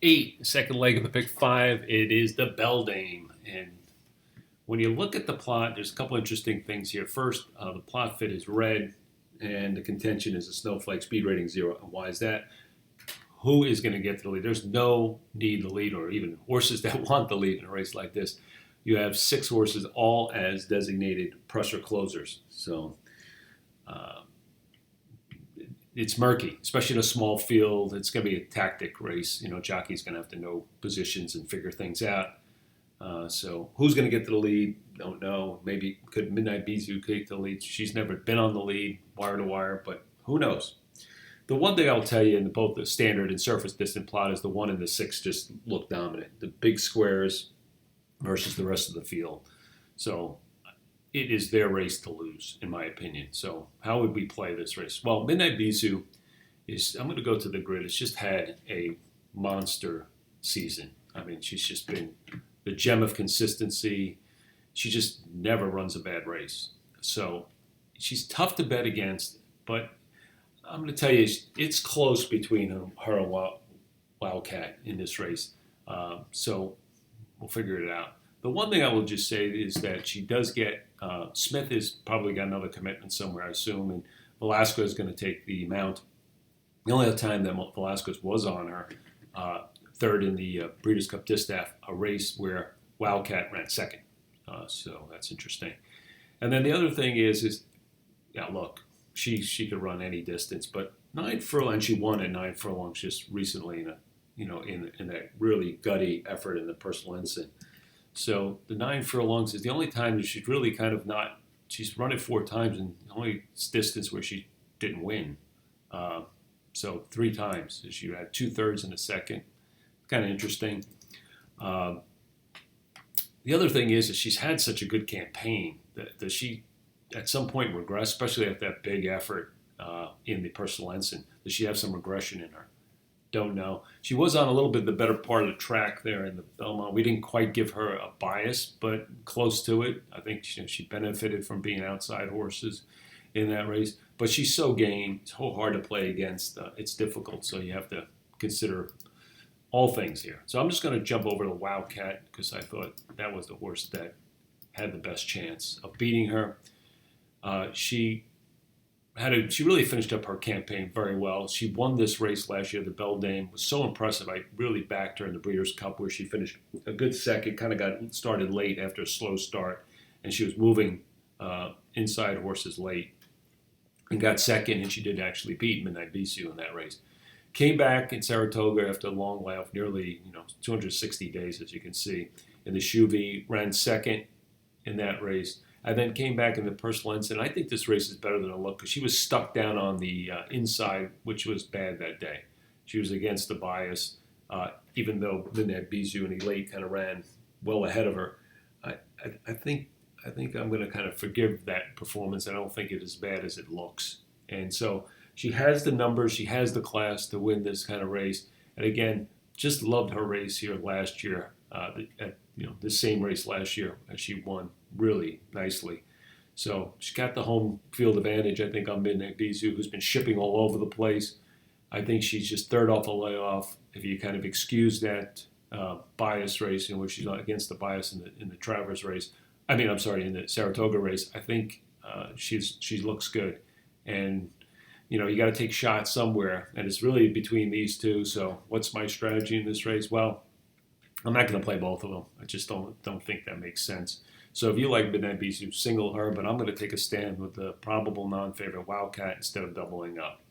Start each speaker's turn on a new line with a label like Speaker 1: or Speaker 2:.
Speaker 1: 8, second leg of the pick 5. It is the Beldame. And when you look at the plot, there's a couple interesting things here. First, the plot fit is red, and the contention is a snowflake, speed rating 0. And why is that? Who is going to get to the lead? There's no need to lead, or even horses that want the lead in a race like this. You have 6 horses, all as designated pressure closers. So it's murky, especially in a small field. It's going to be a tactic race. Jockey's going to have to know positions and figure things out. So who's going to get to the lead? Don't know. Maybe could Midnight Bisou take the lead? She's never been on the lead, wire to wire, but who knows? The one thing I'll tell you in both the standard and surface distance plot is the 1 and the 6 just look dominant. The big squares versus the rest of the field. So it is their race to lose, in my opinion. So how would we play this race? Well, Midnight Bisou is, I'm going to go to the grid. It's just had a monster season. I mean, she's just been the gem of consistency. She just never runs a bad race. So she's tough to bet against, but I'm going to tell you, it's close between her and Wildcat in this race. So we'll figure it out. The one thing I will just say is that she does get, Smith has probably got another commitment somewhere, I assume, and Velasco is going to take the mount. The only other time that Velasquez was on her, third in the Breeders' Cup Distaff, a race where Wildcat ran second. So that's interesting. And then the other thing is yeah, look, she could run any distance, but 9 furlongs, she won at 9 furlongs just recently in that really gutty effort in the Personal Ensign. So the 9 furlongs is the only time that she's really kind of not. She's run it 4 times, and the only distance where she didn't win. So 3 times. She had 2/3 and a second. Kind of interesting. The other thing is that she's had such a good campaign that she, at some point, regressed, especially after that big effort in the Personal Ensign. Does she have some regression in her? Don't know. She was on a little bit the better part of the track there in the Belmont. We didn't quite give her a bias, but close to it. I think she benefited from being outside horses in that race. But she's so game. It's so hard to play against. It's difficult, so you have to consider all things here. So I'm just going to jump over to Wildcat because I thought that was the horse that had the best chance of beating her. She really finished up her campaign very well. She won this race last year. The Beldame was so impressive. I really backed her in the Breeders' Cup where she finished a good second, kind of got started late after a slow start, and she was moving inside horses late and got second, and she did actually beat Midnight Bisou in that race. Came back in Saratoga after a long layoff, nearly 260 days, as you can see, in the Chuvy, ran second in that race. I then came back in the Personal Ensign. I think this race is better than it looked because she was stuck down on the inside, which was bad that day. She was against the bias, even though Midnight Bisou and Elate kind of ran well ahead of her. I think I'm going to kind of forgive that performance. I don't think it's as bad as it looks. And so she has the numbers, she has the class to win this kind of race. And again, just loved her race here last year, the same race last year, as she won really nicely. So she got the home field advantage, I think, on Midnight Bisou, who's been shipping all over the place. I think she's just third off a layoff. If you kind of excuse that bias race, where she's not against the bias in the Travers race, in the Saratoga race, I think she looks good. And you got to take shots somewhere, and it's really between these two. So what's my strategy in this race? Well, I'm not going to play both of them. I just don't think that makes sense. So if you like Midnight Bisou, single her, but I'm going to take a stand with the probable non-favorite Wildcat instead of doubling up.